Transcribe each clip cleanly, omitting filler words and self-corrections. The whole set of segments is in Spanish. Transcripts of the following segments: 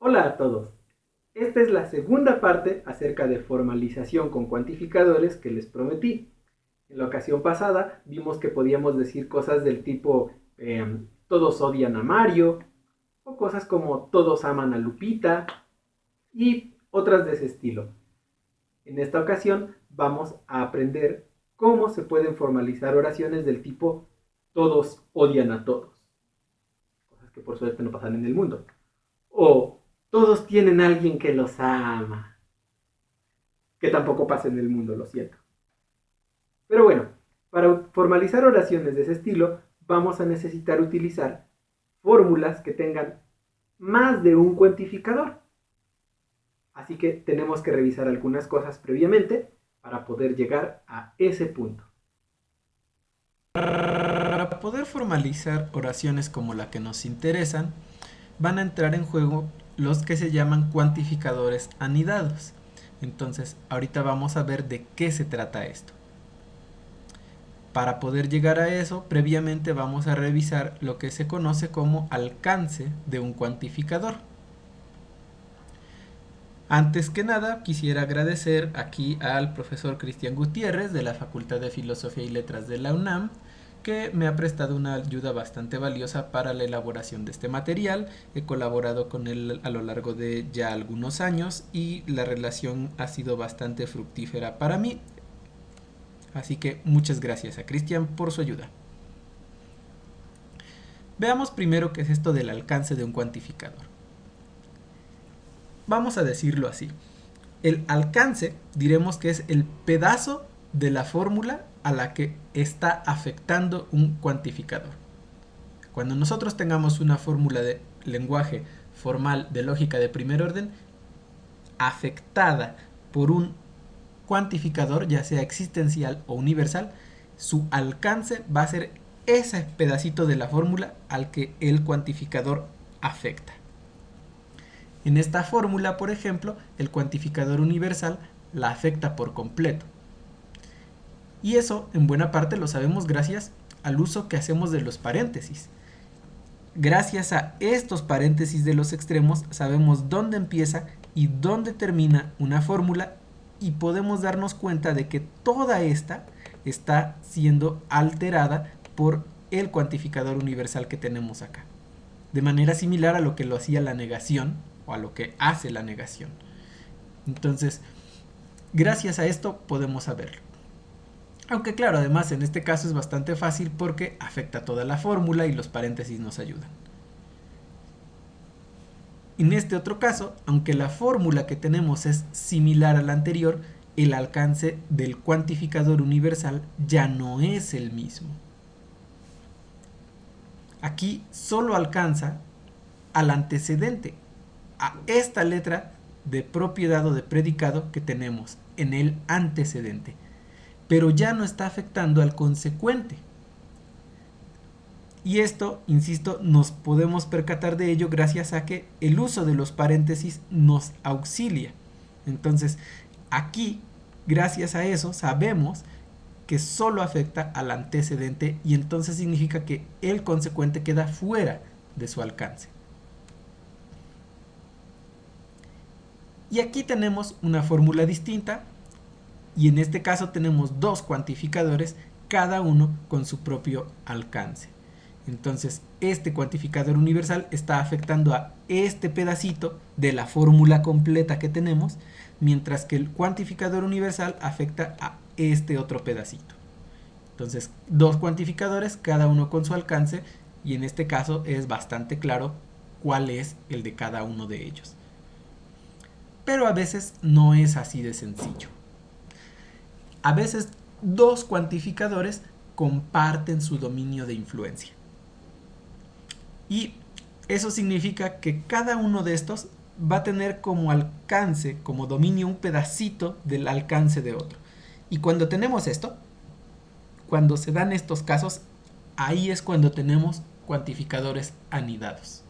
Hola a todos. Esta es la segunda parte acerca de formalización con cuantificadores que les prometí. En la ocasión pasada vimos que podíamos decir cosas del tipo todos odian a Mario o cosas como todos aman a Lupita y otras de ese estilo. En esta ocasión vamos a aprender cómo se pueden formalizar oraciones del tipo todos odian a todos. Cosas que por suerte no pasan en el mundo. O todos tienen a alguien que los ama. Que tampoco pasa en el mundo, lo siento. Pero bueno, para formalizar oraciones de ese estilo, vamos a necesitar utilizar fórmulas que tengan más de un cuantificador. Así que tenemos que revisar algunas cosas previamente para poder llegar a ese punto. Para poder formalizar oraciones como la que nos interesan, van a entrar en juego los que se llaman cuantificadores anidados. Entonces, ahorita vamos a ver de qué se trata esto. Para poder llegar a eso, previamente vamos a revisar lo que se conoce como alcance de un cuantificador. Antes que nada, quisiera agradecer aquí al profesor Cristian Gutiérrez de la Facultad de Filosofía y Letras de la UNAM, que me ha prestado una ayuda bastante valiosa para la elaboración de este material. He colaborado con él a lo largo de ya algunos años y la relación ha sido bastante fructífera para mí. Así que muchas gracias a Cristian por su ayuda. Veamos primero qué es esto del alcance de un cuantificador. Vamos a decirlo así. El alcance diremos que es el pedazo de la fórmula a la que está afectando un cuantificador. Cuando nosotros tengamos una fórmula de lenguaje formal de lógica de primer orden afectada por un cuantificador, ya sea existencial o universal, su alcance va a ser ese pedacito de la fórmula al que el cuantificador afecta. En esta fórmula, por ejemplo, el cuantificador universal la afecta por completo. Y eso, en buena parte, lo sabemos gracias al uso que hacemos de los paréntesis. Gracias a estos paréntesis de los extremos, sabemos dónde empieza y dónde termina una fórmula y podemos darnos cuenta de que toda esta está siendo alterada por el cuantificador universal que tenemos acá. De manera similar a lo que lo hacía la negación o a lo que hace la negación. Entonces, gracias a esto podemos saberlo. Aunque claro, además en este caso es bastante fácil porque afecta toda la fórmula y los paréntesis nos ayudan. En este otro caso, aunque la fórmula que tenemos es similar a la anterior, el alcance del cuantificador universal ya no es el mismo. Aquí solo alcanza al antecedente, a esta letra de propiedad o de predicado que tenemos en el antecedente, pero ya no está afectando al consecuente. Y esto, insisto, nos podemos percatar de ello gracias a que el uso de los paréntesis nos auxilia. Entonces, aquí, gracias a eso, sabemos que solo afecta al antecedente y entonces significa que el consecuente queda fuera de su alcance. Y aquí tenemos una fórmula distinta y en este caso tenemos dos cuantificadores, cada uno con su propio alcance. Entonces este cuantificador universal está afectando a este pedacito de la fórmula completa que tenemos, mientras que el cuantificador universal afecta a este otro pedacito. Entonces dos cuantificadores, cada uno con su alcance, y en este caso es bastante claro cuál es el de cada uno de ellos. Pero a veces no es así de sencillo. A veces dos cuantificadores comparten su dominio de influencia. Y eso significa que cada uno de estos va a tener como alcance, como dominio, un pedacito del alcance de otro. Y cuando tenemos esto, cuando se dan estos casos, ahí es cuando tenemos cuantificadores anidados.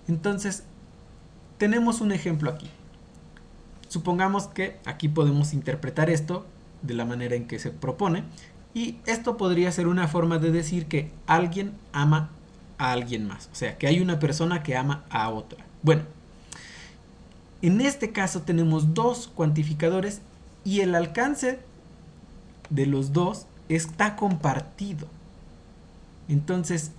Entonces, tenemos un ejemplo aquí. Supongamos que aquí podemos interpretar esto de la manera en que se propone y esto podría ser una forma de decir que alguien ama a alguien más. O sea, que hay una persona que ama a otra. Bueno, en este caso tenemos dos cuantificadores y el alcance de los dos está compartido. Entonces,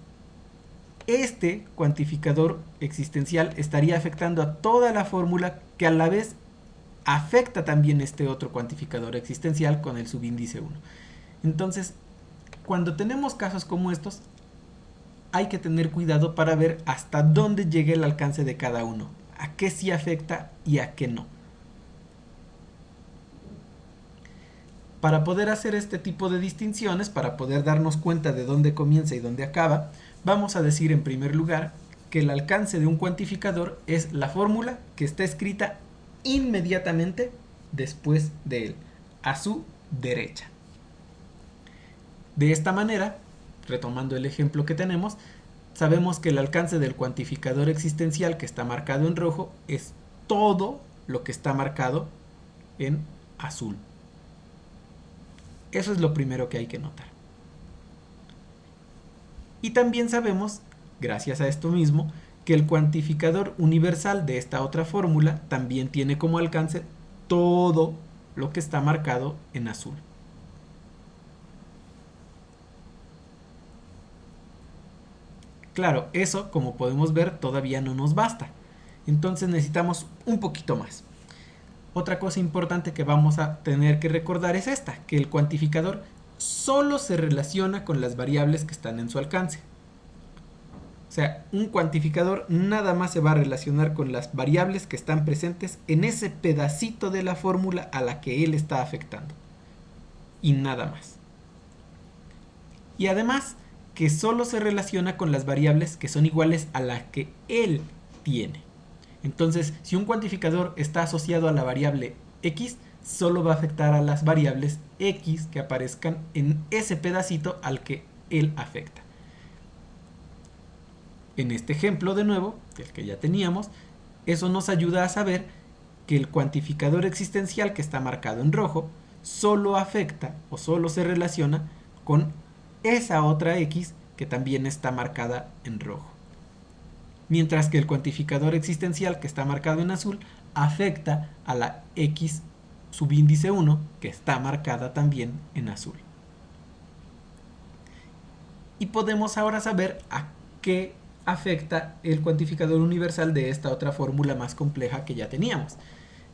este cuantificador existencial estaría afectando a toda la fórmula, que a la vez afecta también este otro cuantificador existencial con el subíndice 1. Entonces, cuando tenemos casos como estos, hay que tener cuidado para ver hasta dónde llega el alcance de cada uno, a qué sí afecta y a qué no. Para poder hacer este tipo de distinciones, para poder darnos cuenta de dónde comienza y dónde acaba, vamos a decir en primer lugar que el alcance de un cuantificador es la fórmula que está escrita inmediatamente después de él, a su derecha. De esta manera, retomando el ejemplo que tenemos, sabemos que el alcance del cuantificador existencial que está marcado en rojo es todo lo que está marcado en azul. Eso es lo primero que hay que notar. Y también sabemos, gracias a esto mismo, que el cuantificador universal de esta otra fórmula también tiene como alcance todo lo que está marcado en azul. Claro, eso, como podemos ver, todavía no nos basta. Entonces necesitamos un poquito más. Otra cosa importante que vamos a tener que recordar es esta, que el cuantificador solo se relaciona con las variables que están en su alcance. O sea, un cuantificador nada más se va a relacionar con las variables que están presentes en ese pedacito de la fórmula a la que él está afectando. Y nada más. Y además, que solo se relaciona con las variables que son iguales a las que él tiene. Entonces, si un cuantificador está asociado a la variable x, solo va a afectar a las variables x que aparezcan en ese pedacito al que él afecta. En este ejemplo, de nuevo, el que ya teníamos, eso nos ayuda a saber que el cuantificador existencial que está marcado en rojo solo afecta o solo se relaciona con esa otra x que también está marcada en rojo. Mientras que el cuantificador existencial que está marcado en azul afecta a la x subíndice 1 que está marcada también en azul. Y podemos ahora saber a qué afecta el cuantificador universal de esta otra fórmula más compleja que ya teníamos.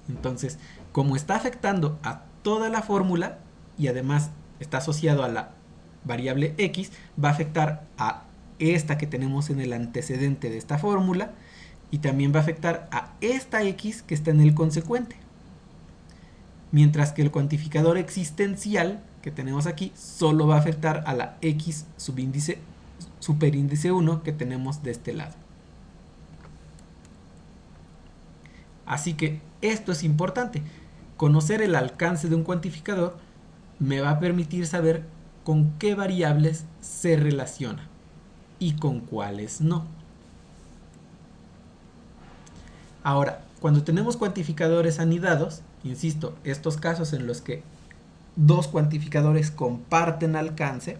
Entonces, como está afectando a toda la fórmula y además está asociado a la variable x, va a afectar a esta que tenemos en el antecedente de esta fórmula y también va a afectar a esta x que está en el consecuente. Mientras que el cuantificador existencial que tenemos aquí solo va a afectar a la x superíndice 1 que tenemos de este lado. Así que esto es importante. Conocer el alcance de un cuantificador me va a permitir saber con qué variables se relaciona y con cuáles no. Ahora, cuando tenemos cuantificadores anidados, insisto, estos casos en los que dos cuantificadores comparten alcance,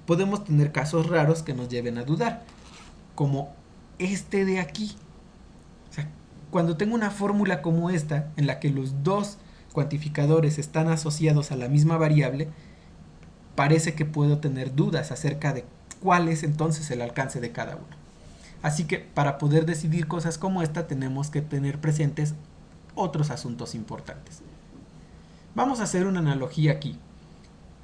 podemos tener casos raros que nos lleven a dudar, como este de aquí. O sea, cuando tengo una fórmula como esta, en la que los dos cuantificadores están asociados a la misma variable, parece que puedo tener dudas acerca de cuál es entonces el alcance de cada uno. Así que para poder decidir cosas como esta tenemos que tener presentes otros asuntos importantes. Vamos a hacer una analogía aquí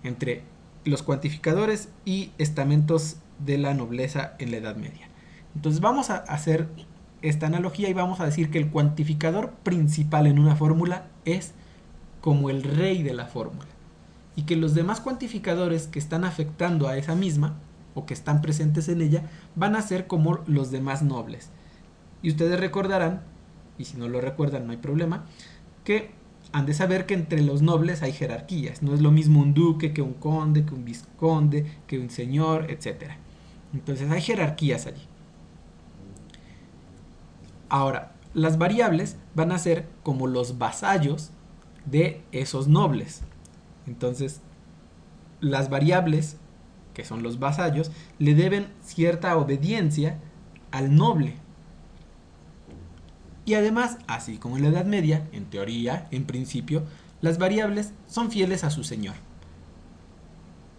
entre los cuantificadores y estamentos de la nobleza en la Edad Media. Entonces vamos a hacer esta analogía y vamos a decir que el cuantificador principal en una fórmula es como el rey de la fórmula y que los demás cuantificadores que están afectando a esa misma o que están presentes en ella van a ser como los demás nobles. Y ustedes recordarán, y si no lo recuerdan no hay problema, que han de saber que entre los nobles hay jerarquías. No es lo mismo un duque que un conde, que un vizconde, que un señor, etc. Entonces hay jerarquías allí. Ahora, las variables van a ser como los vasallos de esos nobles. Entonces, las variables que son los vasallos, le deben cierta obediencia al noble. Y además, así como en la Edad Media, en teoría, en principio, las variables son fieles a su señor.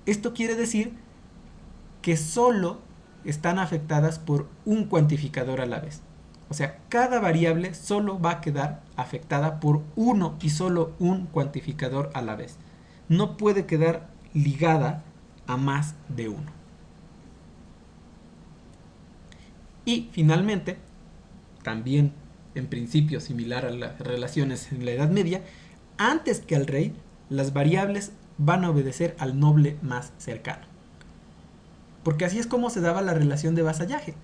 Esto quiere decir que solo están afectadas por un cuantificador a la vez. O sea, cada variable solo va a quedar afectada por uno y solo un cuantificador a la vez. No puede quedar ligada a más de uno. Y finalmente, también en principio similar a las relaciones en la Edad Media, antes que al rey, las variables van a obedecer al noble más cercano. Porque así es como se daba la relación de vasallaje.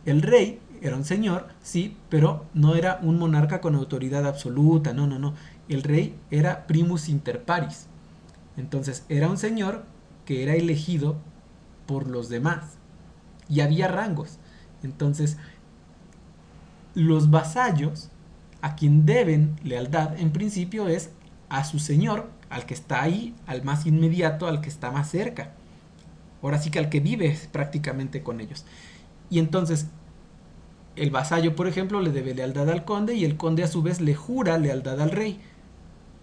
El rey era un señor, sí, pero no era un monarca con autoridad absoluta, no. El rey era primus inter pares. Entonces era un señor que era elegido por los demás. Y había rangos. Entonces, los vasallos a quien deben lealtad en principio es a su señor, al que está ahí, al más inmediato, al que está más cerca. Ahora sí que al que vive prácticamente con ellos. Y entonces el vasallo, por ejemplo, le debe lealtad al conde y el conde a su vez le jura lealtad al rey.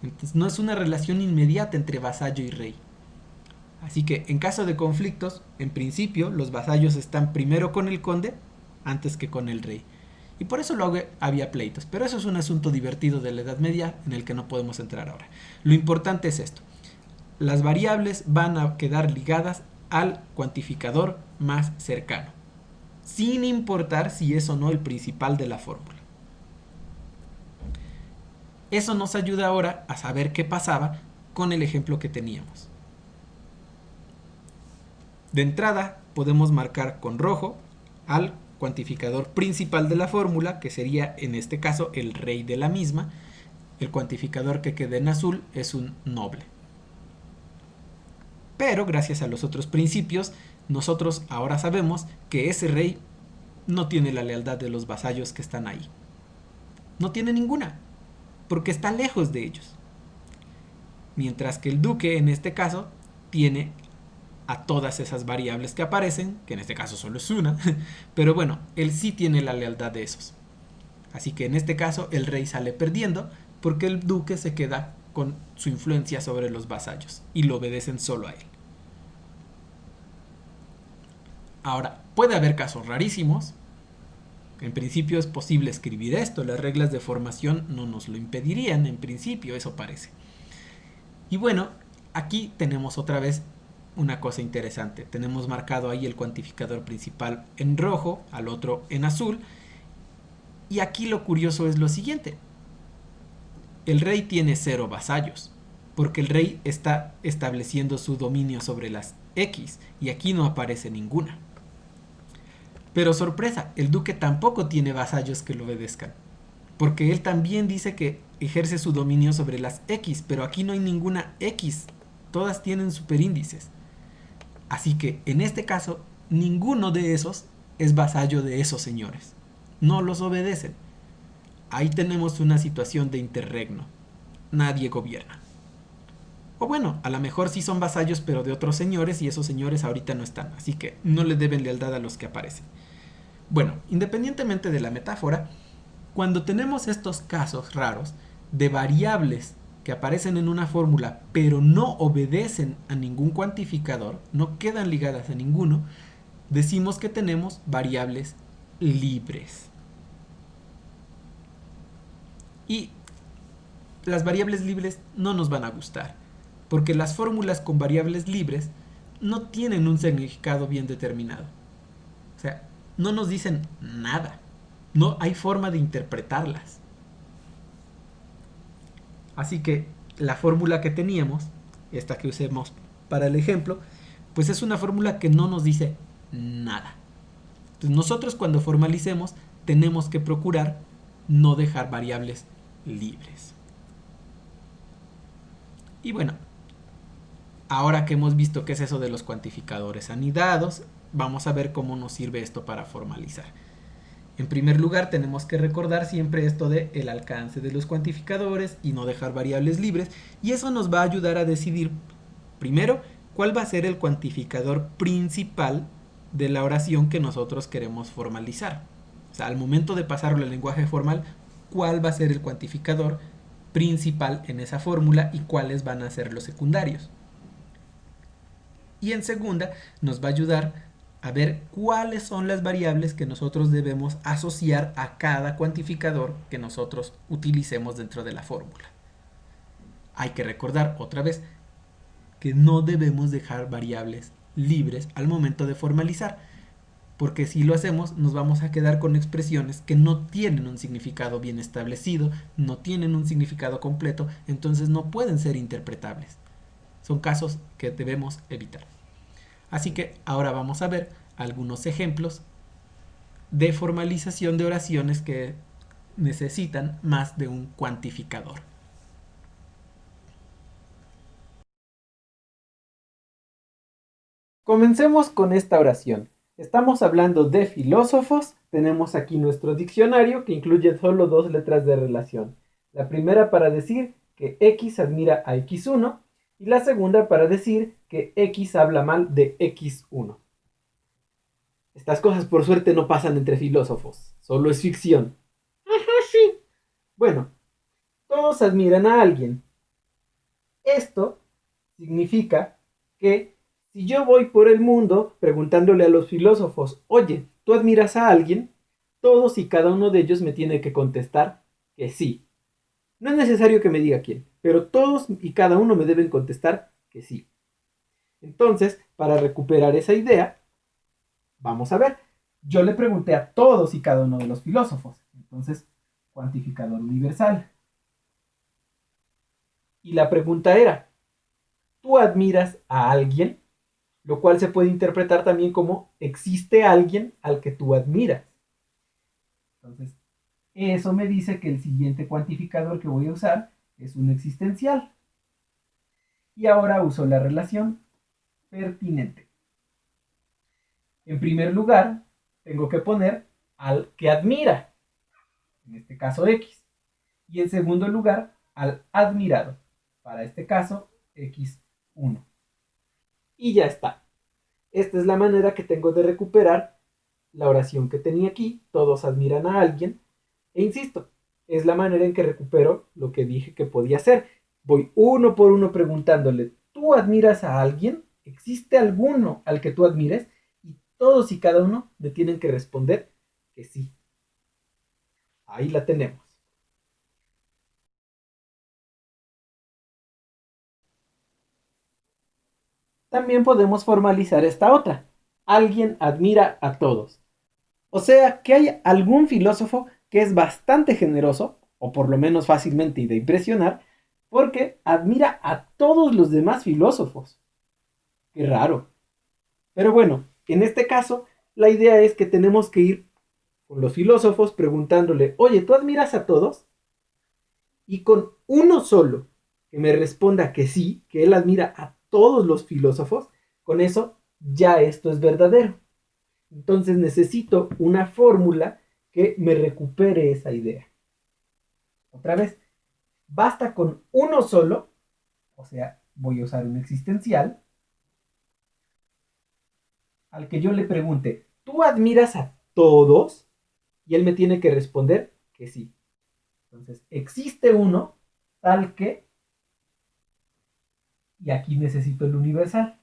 Entonces no es una relación inmediata entre vasallo y rey. Así que en caso de conflictos, en principio los vasallos están primero con el conde antes que con el rey. Y por eso luego había pleitos. Pero eso es un asunto divertido de la Edad Media en el que no podemos entrar ahora. Lo importante es esto. Las variables van a quedar ligadas al cuantificador más cercano, sin importar si es o no el principal de la fórmula. Eso nos ayuda ahora a saber qué pasaba con el ejemplo que teníamos. De entrada, podemos marcar con rojo al cuantificador principal de la fórmula, que sería en este caso el rey de la misma. El cuantificador que queda en azul es un noble. Pero gracias a los otros principios, nosotros ahora sabemos que ese rey no tiene la lealtad de los vasallos que están ahí. No tiene ninguna, porque está lejos de ellos. Mientras que el duque, en este caso, tiene a todas esas variables que aparecen, que en este caso solo es una, pero bueno, él sí tiene la lealtad de esos. Así que en este caso el rey sale perdiendo porque el duque se queda con su influencia sobre los vasallos y lo obedecen solo a él. Ahora, puede haber casos rarísimos. En principio es posible escribir esto, las reglas de formación no nos lo impedirían, en principio eso parece. Y bueno, aquí tenemos otra vez una cosa interesante. Tenemos marcado ahí el cuantificador principal en rojo, al otro en azul. Y aquí lo curioso es lo siguiente. El rey tiene 0 vasallos, porque el rey está estableciendo su dominio sobre las X, y aquí no aparece ninguna. Pero sorpresa, el duque tampoco tiene vasallos que lo obedezcan, porque él también dice que ejerce su dominio sobre las X, pero aquí no hay ninguna X, todas tienen superíndices. Así que en este caso, ninguno de esos es vasallo de esos señores. No los obedecen. Ahí tenemos una situación de interregno. Nadie gobierna. O bueno, a lo mejor sí son vasallos, pero de otros señores, y esos señores ahorita no están. Así que no le deben lealtad a los que aparecen. Bueno, independientemente de la metáfora, cuando tenemos estos casos raros de variables que aparecen en una fórmula pero no obedecen a ningún cuantificador, no quedan ligadas a ninguno, decimos que tenemos variables libres. Y las variables libres no nos van a gustar, porque las fórmulas con variables libres no tienen un significado bien determinado. O sea, no nos dicen nada. No hay forma de interpretarlas. Así que la fórmula que teníamos, esta que usemos para el ejemplo, pues es una fórmula que no nos dice nada. Entonces nosotros cuando formalicemos tenemos que procurar no dejar variables libres. Y bueno, ahora que hemos visto qué es eso de los cuantificadores anidados, vamos a ver cómo nos sirve esto para formalizar. En primer lugar, tenemos que recordar siempre esto de el alcance de los cuantificadores y no dejar variables libres, y eso nos va a ayudar a decidir, primero, ¿cuál va a ser el cuantificador principal de la oración que nosotros queremos formalizar? O sea, al momento de pasarlo al lenguaje formal, ¿cuál va a ser el cuantificador principal en esa fórmula y cuáles van a ser los secundarios? Y en segunda, nos va a ayudar a ver cuáles son las variables que nosotros debemos asociar a cada cuantificador que nosotros utilicemos dentro de la fórmula. Hay que recordar otra vez que no debemos dejar variables libres al momento de formalizar, porque si lo hacemos nos vamos a quedar con expresiones que no tienen un significado bien establecido, no tienen un significado completo, entonces no pueden ser interpretables. Son casos que debemos evitar. Así que ahora vamos a ver algunos ejemplos de formalización de oraciones que necesitan más de un cuantificador. Comencemos con esta oración. Estamos hablando de filósofos. Tenemos aquí nuestro diccionario que incluye solo dos letras de relación. La primera para decir que X admira a X1 y la segunda para decir que X habla mal de X1. Estas cosas por suerte no pasan entre filósofos, solo es ficción. Ajá, sí. Bueno, todos admiran a alguien. Esto significa que si yo voy por el mundo preguntándole a los filósofos, oye, ¿tú admiras a alguien? Todos y cada uno de ellos me tiene que contestar que sí. No es necesario que me diga quién, pero todos y cada uno me deben contestar que sí. Entonces, para recuperar esa idea, vamos a ver. Yo le pregunté a todos y cada uno de los filósofos. Entonces, cuantificador universal. Y la pregunta era, ¿tú admiras a alguien? Lo cual se puede interpretar también como existe alguien al que tú admiras. Entonces, eso me dice que el siguiente cuantificador que voy a usar es un existencial. Y ahora uso la relación pertinente. En primer lugar, tengo que poner al que admira, en este caso X. Y en segundo lugar, al admirado, para este caso X1. Y ya está. Esta es la manera que tengo de recuperar la oración que tenía aquí, todos admiran a alguien, e insisto, es la manera en que recupero lo que dije que podía hacer. Voy uno por uno preguntándole, ¿tú admiras a alguien? ¿Existe alguno al que tú admires? Y todos y cada uno me tienen que responder que sí. Ahí la tenemos. También podemos formalizar esta otra. Alguien admira a todos. O sea, que hay algún filósofo que es bastante generoso, o por lo menos fácilmente de impresionar, porque admira a todos los demás filósofos. Qué raro. Pero bueno, en este caso, la idea es que tenemos que ir con los filósofos preguntándole, oye, ¿tú admiras a todos? Y con uno solo que me responda que sí, que él admira a todos los filósofos, con eso ya esto es verdadero. Entonces necesito una fórmula que me recupere esa idea. Otra vez, basta con uno solo, o sea, voy a usar un existencial, al que yo le pregunte, ¿tú admiras a todos? Y él me tiene que responder que sí. Entonces, existe uno tal que, y aquí necesito el universal.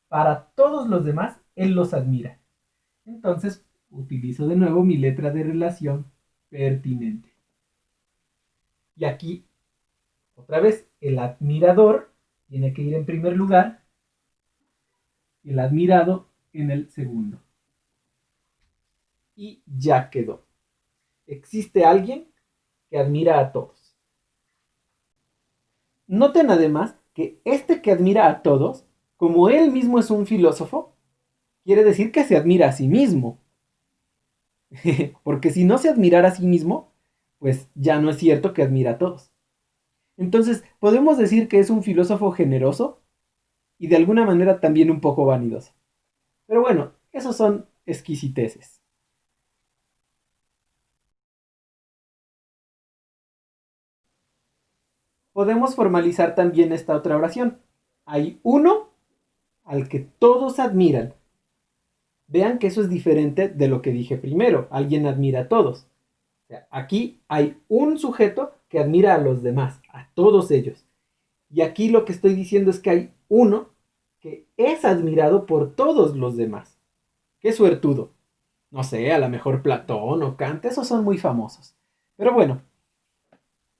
Para todos los demás, él los admira. Entonces, utilizo de nuevo mi letra de relación pertinente. Y aquí, otra vez, el admirador tiene que ir en primer lugar, el admirado en el segundo. Y ya quedó. Existe alguien que admira a todos. Noten además que este que admira a todos, como él mismo es un filósofo, quiere decir que se admira a sí mismo. Porque si no se admirara a sí mismo, pues ya no es cierto que admira a todos. Entonces, podemos decir que es un filósofo generoso y de alguna manera también un poco vanidoso. Pero bueno, esos son exquisiteces. Podemos formalizar también esta otra oración. hay uno al que todos admiran. Vean que eso es diferente de lo que dije primero. Alguien admira a todos. O sea, aquí hay un sujeto que admira a los demás, a todos ellos. Y aquí lo que estoy diciendo es que hay uno que es admirado por todos los demás. ¡Qué suertudo! No sé, a lo mejor Platón o Kant, esos son muy famosos. Pero bueno,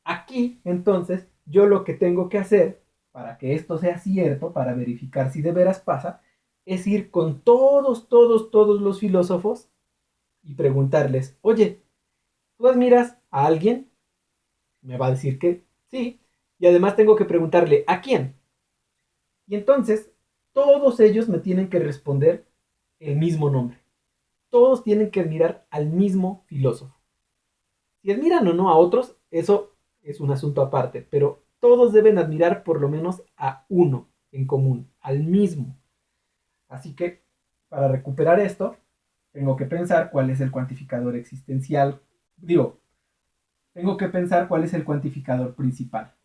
aquí entonces yo lo que tengo que hacer para que esto sea cierto, para verificar si de veras pasa, es ir con todos los filósofos y preguntarles, oye, ¿tú admiras a alguien? Me va a decir que sí. Y además tengo que preguntarle, ¿a quién? Y entonces todos ellos me tienen que responder el mismo nombre. Todos tienen que admirar al mismo filósofo. Si admiran o no a otros, eso es un asunto aparte, pero todos deben admirar por lo menos a uno en común, al mismo. Así que, para recuperar esto, tengo que pensar cuál es el cuantificador existencial. Digo, tengo que pensar cuál es el cuantificador principal.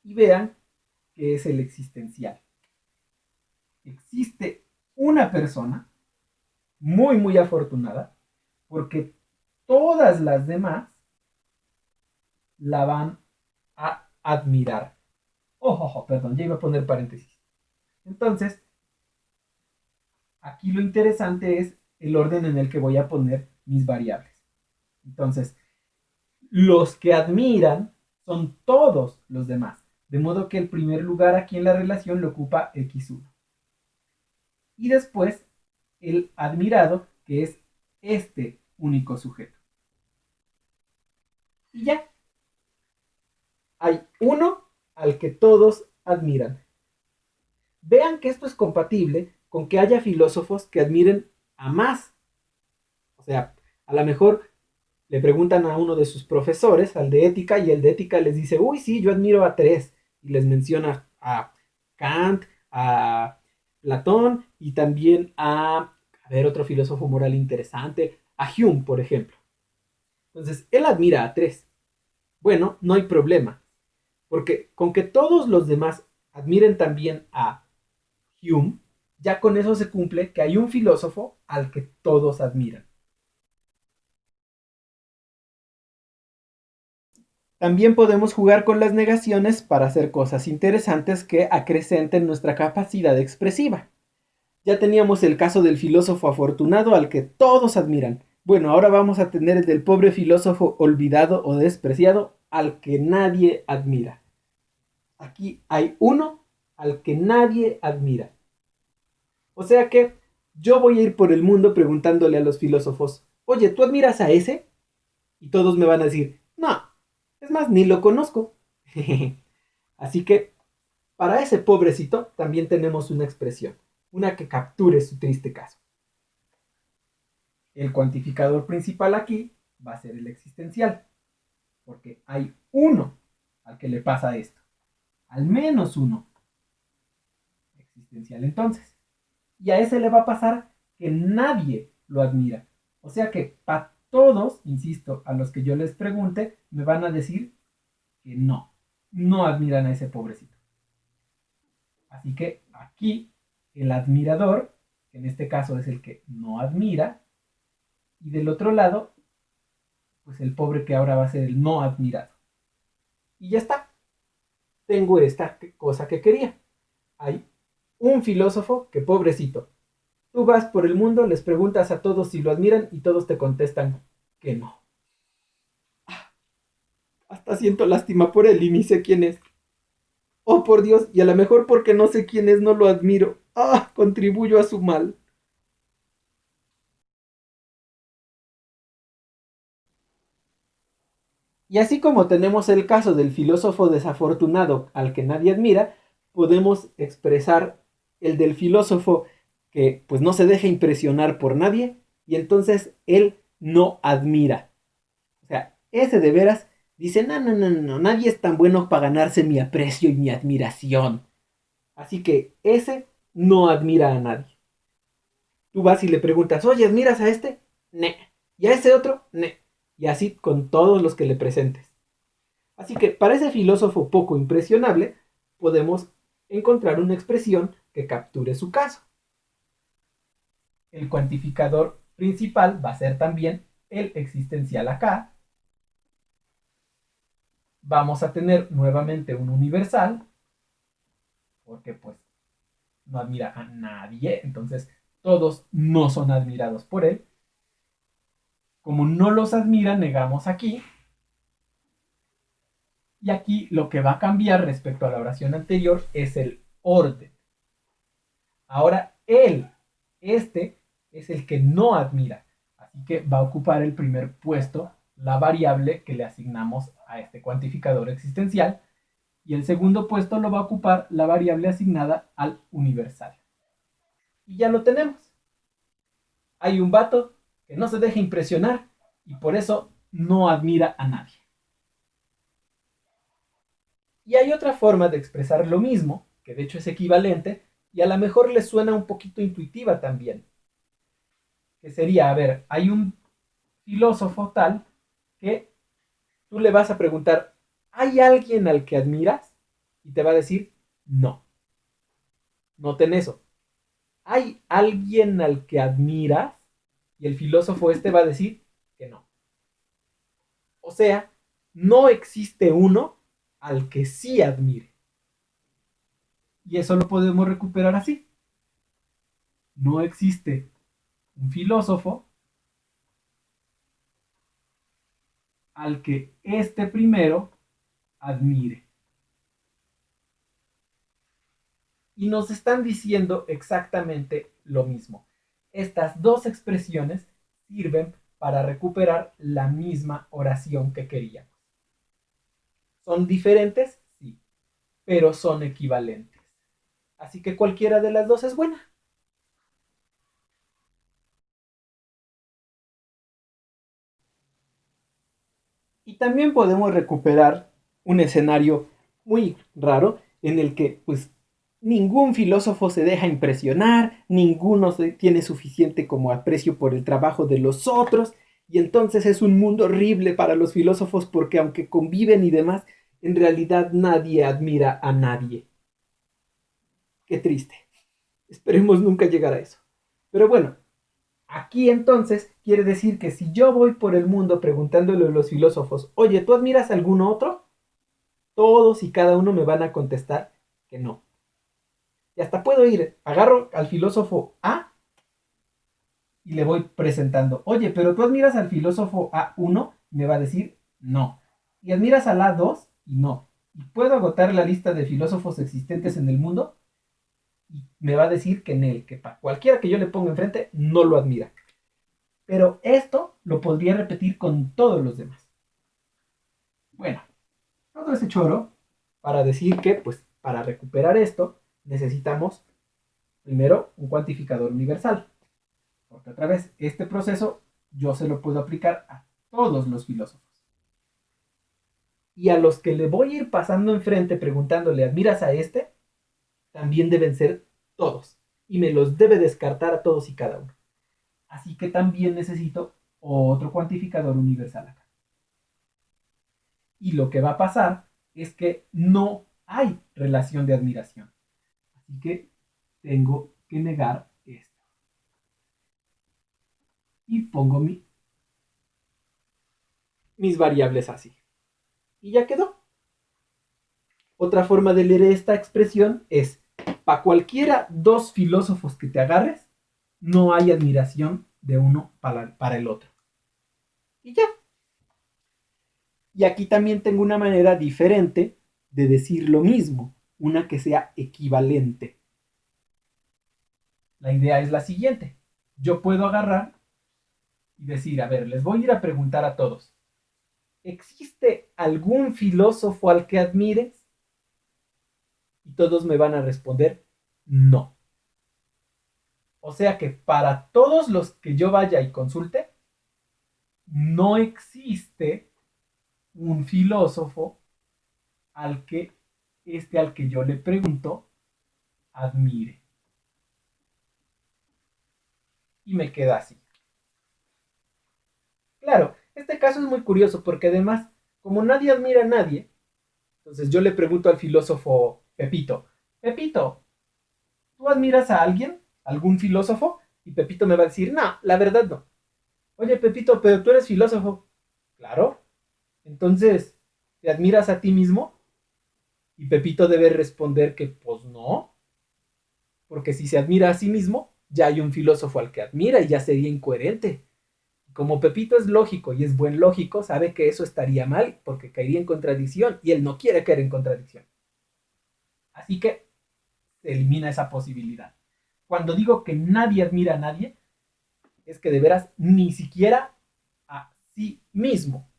Y vean que es el existencial. Existe una persona muy afortunada porque todas las demás la van a admirar. Perdón, ya iba a poner paréntesis. Entonces, aquí lo interesante es el orden en el que voy a poner mis variables. Entonces, los que admiran son todos los demás. De modo que el primer lugar aquí en la relación lo ocupa x1. Y después, el admirado, que es este único sujeto. Y ya, hay uno al que todos admiran. Vean que esto es compatible con que haya filósofos que admiren a más. O sea, a lo mejor le preguntan a uno de sus profesores, al de ética, y el de ética les dice, uy, sí, yo admiro a tres. Y les menciona a Kant, a Platón y también a ver, otro filósofo moral interesante, a Hume, por ejemplo. Entonces, él admira a tres. Bueno, no hay problema, porque con que todos los demás admiren también a Hume, ya con eso se cumple que hay un filósofo al que todos admiran. También podemos jugar con las negaciones para hacer cosas interesantes que acrecenten nuestra capacidad expresiva. Ya teníamos el caso del filósofo afortunado al que todos admiran. Bueno, ahora vamos a tener el del pobre filósofo olvidado o despreciado al que nadie admira. Aquí hay uno al que nadie admira. O sea que yo voy a ir por el mundo preguntándole a los filósofos, oye, ¿tú admiras a ese? Y todos me van a decir, no, es más, ni lo conozco. Así que para ese pobrecito también tenemos una expresión, una que capture su triste caso. El cuantificador principal aquí va a ser el existencial, porque hay uno al que le pasa esto, al menos uno existencial entonces. Y a ese le va a pasar que nadie lo admira. O sea que para todos, insisto, a los que yo les pregunte, me van a decir que no admiran a ese pobrecito. Así que aquí el admirador, que en este caso es el que no admira, y del otro lado, pues el pobre que ahora va a ser el no admirado. Y ya está. Tengo esta cosa que quería. Hay un filósofo que pobrecito. Tú vas por el mundo, les preguntas a todos si lo admiran y todos te contestan que no. Hasta siento lástima por él y ni sé quién es. Oh, por Dios, y a lo mejor porque no sé quién es no lo admiro. Contribuyo a su mal. Y así como tenemos el caso del filósofo desafortunado al que nadie admira, podemos expresar el del filósofo que pues no se deja impresionar por nadie y entonces él no admira. O sea, ese de veras dice, no, nadie es tan bueno para ganarse mi aprecio y mi admiración. Así que ese no admira a nadie. Tú vas y le preguntas, oye, ¿admiras a este? Ne. ¿Y a ese otro? Ne. Y así con todos los que le presentes. Así que para ese filósofo poco impresionable, podemos encontrar una expresión que capture su caso. El cuantificador principal va a ser también el existencial acá. Vamos a tener nuevamente un universal, porque pues no admira a nadie, entonces todos no son admirados por él. Como no los admira, negamos aquí. Y aquí lo que va a cambiar respecto a la oración anterior es el orden. Ahora este es el que no admira. Así que va a ocupar el primer puesto la variable que le asignamos a este cuantificador existencial. Y el segundo puesto lo va a ocupar la variable asignada al universal. Y ya lo tenemos. Hay un vato que no se deja impresionar y por eso no admira a nadie. Y hay otra forma de expresar lo mismo, que de hecho es equivalente, y a lo mejor les suena un poquito intuitiva también. Que sería, a ver, hay un filósofo tal que tú le vas a preguntar, ¿hay alguien al que admiras? Y te va a decir, no. Noten eso. ¿Hay alguien al que admiras? Y el filósofo este va a decir que no. O sea, no existe uno al que sí admire. Y eso lo podemos recuperar así. No existe un filósofo al que este primero admire. Y nos están diciendo exactamente lo mismo. Estas dos expresiones sirven para recuperar la misma oración que queríamos. ¿Son diferentes? Sí, pero son equivalentes. Así que cualquiera de las dos es buena. Y también podemos recuperar un escenario muy raro en el que pues ningún filósofo se deja impresionar, ninguno tiene suficiente como aprecio por el trabajo de los otros, y entonces es un mundo horrible para los filósofos porque aunque conviven y demás, en realidad nadie admira a nadie. Qué triste. Esperemos nunca llegar a eso. Pero bueno, aquí entonces quiere decir que si yo voy por el mundo preguntándole a los filósofos, oye, ¿tú admiras a algún otro? Todos y cada uno me van a contestar que no. Y hasta puedo ir, agarro al filósofo A y le voy presentando, oye, pero tú admiras al filósofo A1, y me va a decir no. Y admiras al A2 y no. Y puedo agotar la lista de filósofos existentes en el mundo y me va a decir que en él, que para cualquiera que yo le ponga enfrente, no lo admira. Pero esto lo podría repetir con todos los demás. Bueno, todo ese choro para decir que, pues, para recuperar esto, necesitamos primero un cuantificador universal. Porque otra vez, este proceso yo se lo puedo aplicar a todos los filósofos. Y a los que le voy a ir pasando enfrente preguntándole, ¿admiras a este? También deben ser todos. Y me los debe descartar a todos y cada uno. Así que también necesito otro cuantificador universal acá. Y lo que va a pasar es que no hay relación de admiración. Así que tengo que negar esto. Y pongo mis variables así. Y ya quedó. Otra forma de leer esta expresión es, para cualquiera dos filósofos que te agarres, no hay admiración de uno para el otro. Y ya. Y aquí también tengo una manera diferente de decir lo mismo, una que sea equivalente. La idea es la siguiente. Yo puedo agarrar y decir, a ver, les voy a ir a preguntar a todos. ¿Existe algún filósofo al que admires? Y todos me van a responder, no. O sea que para todos los que yo vaya y consulte, no existe un filósofo al que al que yo le pregunto admire. Y me queda así. Claro, este caso es muy curioso porque además, como nadie admira a nadie, entonces yo le pregunto al filósofo Pepito, Pepito, ¿tú admiras a alguien? ¿Algún filósofo? Y Pepito me va a decir, no, la verdad no. Oye, Pepito, pero tú eres filósofo. Claro. Entonces, ¿te admiras a ti mismo? Y Pepito debe responder que pues no, porque si se admira a sí mismo, ya hay un filósofo al que admira y ya sería incoherente. Como Pepito es lógico y es buen lógico, sabe que eso estaría mal porque caería en contradicción y él no quiere caer en contradicción. Así que se elimina esa posibilidad. Cuando digo que nadie admira a nadie, es que de veras ni siquiera a sí mismo.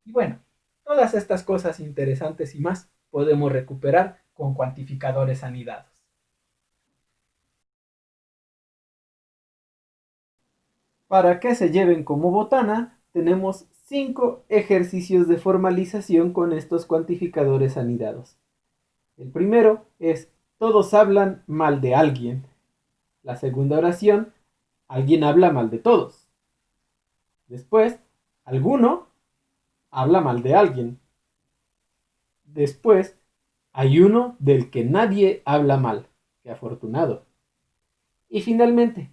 Y bueno, todas estas cosas interesantes y más podemos recuperar con cuantificadores anidados. Para que se lleven como botana, tenemos 5 ejercicios de formalización con estos cuantificadores anidados. El primero es todos hablan mal de alguien. La segunda oración, alguien habla mal de todos. Después, alguno habla mal de alguien. Después, hay uno del que nadie habla mal. Qué afortunado. Y finalmente,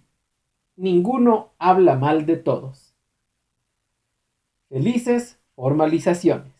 ninguno habla mal de todos. Felices formalizaciones.